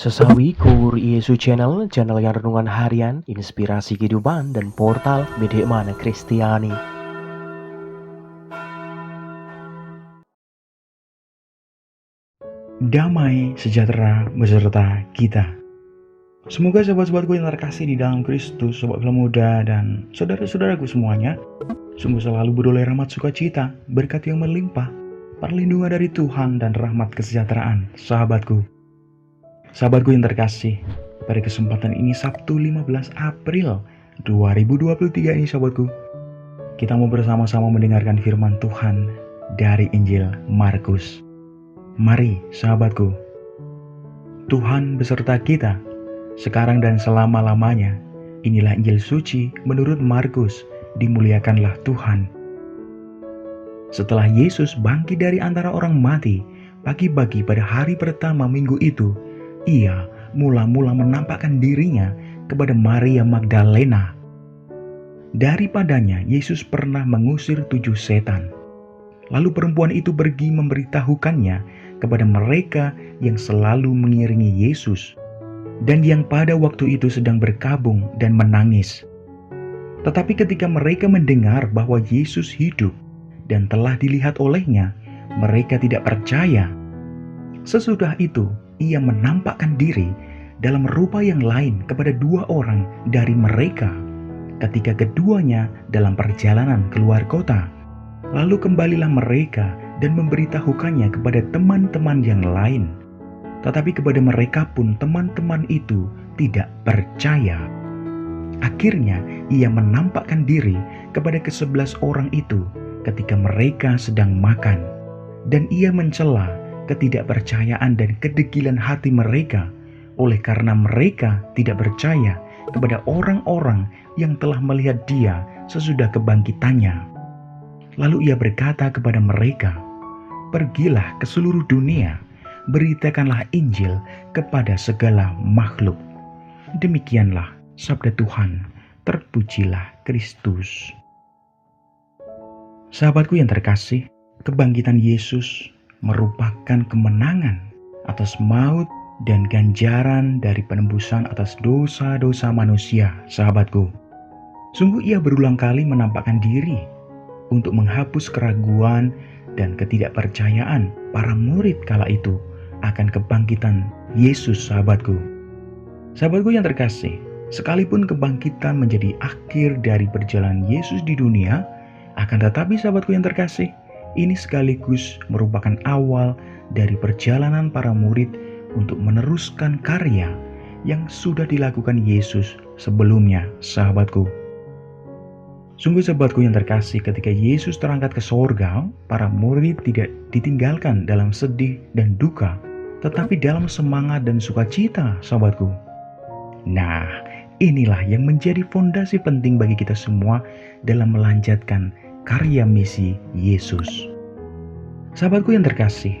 Sesawi Yesus channel yang renungan harian, inspirasi kehidupan, dan portal Bedemana Kristiani. Damai sejahtera beserta kita. Semoga sobat-sobatku yang terkasih di dalam Kristus, sobat muda dan saudara-saudaraku semuanya, sungguh selalu beroleh rahmat sukacita, berkat yang melimpah, perlindungan dari Tuhan dan rahmat kesejahteraan, sahabatku. Sahabatku yang terkasih, pada kesempatan ini Sabtu 15 April 2023 ini sahabatku, kita mau bersama-sama mendengarkan firman Tuhan dari Injil Markus. Mari sahabatku, Tuhan beserta kita, sekarang dan selama-lamanya. Inilah Injil suci menurut Markus, dimuliakanlah Tuhan. Setelah Yesus bangkit dari antara orang mati, pagi-pagi pada hari pertama minggu itu, ia mula-mula menampakkan dirinya kepada Maria Magdalena. Daripadanya Yesus pernah mengusir 7 setan. Lalu perempuan itu pergi memberitahukannya kepada mereka yang selalu mengiringi Yesus dan yang pada waktu itu sedang berkabung dan menangis. Tetapi ketika mereka mendengar bahwa Yesus hidup dan telah dilihat olehnya, mereka tidak percaya. Sesudah itu, ia menampakkan diri dalam rupa yang lain kepada 2 orang dari mereka ketika keduanya dalam perjalanan keluar kota. Lalu kembalilah mereka dan memberitahukannya kepada teman-teman yang lain. Tetapi kepada mereka pun teman-teman itu tidak percaya. Akhirnya ia menampakkan diri kepada ke-11 orang itu ketika mereka sedang makan. Dan ia mencela ketidakpercayaan dan kedegilan hati mereka oleh karena mereka tidak percaya kepada orang-orang yang telah melihat dia sesudah kebangkitannya. Lalu ia berkata kepada mereka, "Pergilah ke seluruh dunia, beritakanlah Injil kepada segala makhluk." Demikianlah sabda Tuhan, terpujilah Kristus. Sahabatku yang terkasih, kebangkitan Yesus merupakan kemenangan atas maut dan ganjaran dari penembusan atas dosa-dosa manusia, sahabatku. Sungguh ia berulang kali menampakkan diri untuk menghapus keraguan dan ketidakpercayaan para murid kala itu akan kebangkitan Yesus, sahabatku. Sahabatku yang terkasih, sekalipun kebangkitan menjadi akhir dari perjalanan Yesus di dunia, akan tetapi sahabatku yang terkasih, ini sekaligus merupakan awal dari perjalanan para murid untuk meneruskan karya yang sudah dilakukan Yesus sebelumnya, sahabatku. Sungguh sahabatku yang terkasih, ketika Yesus terangkat ke sorga, para murid tidak ditinggalkan dalam sedih dan duka, tetapi dalam semangat dan sukacita, sahabatku. Nah, inilah yang menjadi fondasi penting bagi kita semua dalam melanjutkan karya misi Yesus. Sahabatku yang terkasih,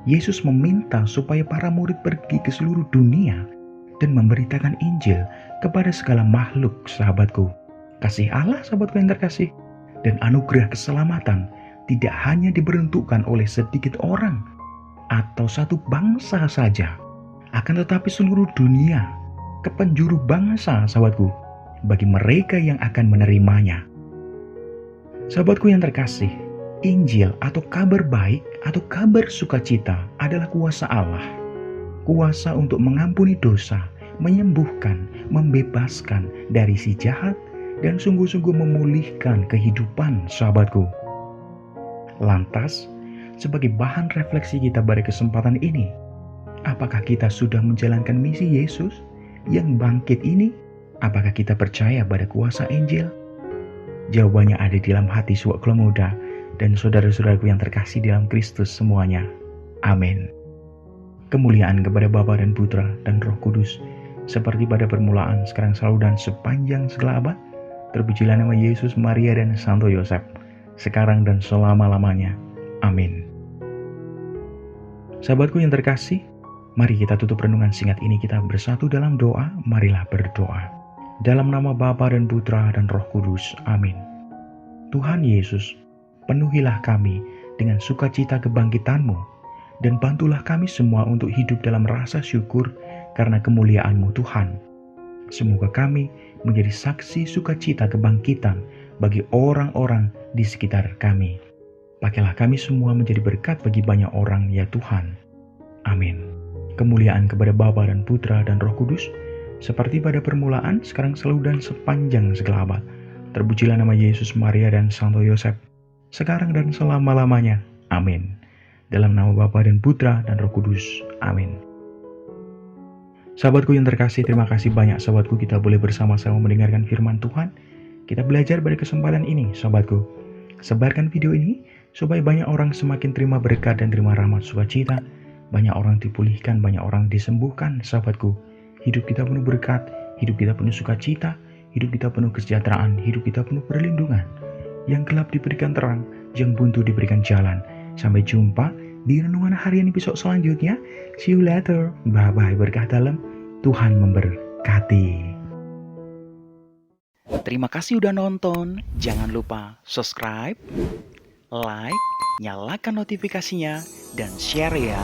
Yesus meminta supaya para murid pergi ke seluruh dunia dan memberitakan Injil kepada segala makhluk, sahabatku. Kasih Allah, sahabatku yang terkasih, dan anugerah keselamatan tidak hanya diperuntukkan oleh sedikit orang atau satu bangsa saja, akan tetapi seluruh dunia, ke penjuru bangsa, sahabatku, bagi mereka yang akan menerimanya. Sahabatku yang terkasih, Injil atau kabar baik atau kabar sukacita adalah kuasa Allah. Kuasa untuk mengampuni dosa, menyembuhkan, membebaskan dari si jahat, dan sungguh-sungguh memulihkan kehidupan, sahabatku. Lantas, sebagai bahan refleksi kita pada kesempatan ini, apakah kita sudah menjalankan misi Yesus yang bangkit ini? Apakah kita percaya pada kuasa Injil? Jawabannya ada di dalam hati suak muda dan saudara-saudaraku yang terkasih dalam Kristus semuanya. Amin. Kemuliaan kepada Bapa dan Putra dan Roh Kudus, seperti pada permulaan, sekarang, selalu, dan sepanjang segala abad. Terpujilah nama Yesus, Maria, dan Santo Yosef, sekarang dan selama-lamanya. Amin. Sahabatku yang terkasih, mari kita tutup renungan singkat ini, kita bersatu dalam doa. Marilah berdoa. Dalam nama Bapa dan Putra dan Roh Kudus. Amin. Tuhan Yesus, penuhilah kami dengan sukacita kebangkitan-Mu, dan bantulah kami semua untuk hidup dalam rasa syukur karena kemuliaan-Mu Tuhan. Semoga kami menjadi saksi sukacita kebangkitan bagi orang-orang di sekitar kami. Pakailah kami semua menjadi berkat bagi banyak orang ya Tuhan. Amin. Kemuliaan kepada Bapa dan Putra dan Roh Kudus, seperti pada permulaan, sekarang selalu dan sepanjang segala abad. Terpujilah nama Yesus, Maria, dan Santo Yosef, sekarang dan selama-lamanya. Amin. Dalam nama Bapa dan Putra dan Roh Kudus. Amin. Sahabatku yang terkasih, terima kasih banyak sahabatku kita boleh bersama-sama mendengarkan firman Tuhan. Kita belajar pada kesempatan ini, sahabatku. Sebarkan video ini supaya banyak orang semakin terima berkat dan terima rahmat sukacita. Banyak orang dipulihkan, banyak orang disembuhkan, sahabatku. Hidup kita penuh berkat, hidup kita penuh sukacita, hidup kita penuh kesejahteraan, hidup kita penuh perlindungan. Yang gelap diberikan terang, yang buntu diberikan jalan. Sampai jumpa di renungan harian episode selanjutnya. See you later. Bye-bye. Berkah dalam. Tuhan memberkati. Terima kasih udah nonton. Jangan lupa subscribe, like, nyalakan notifikasinya, dan share ya.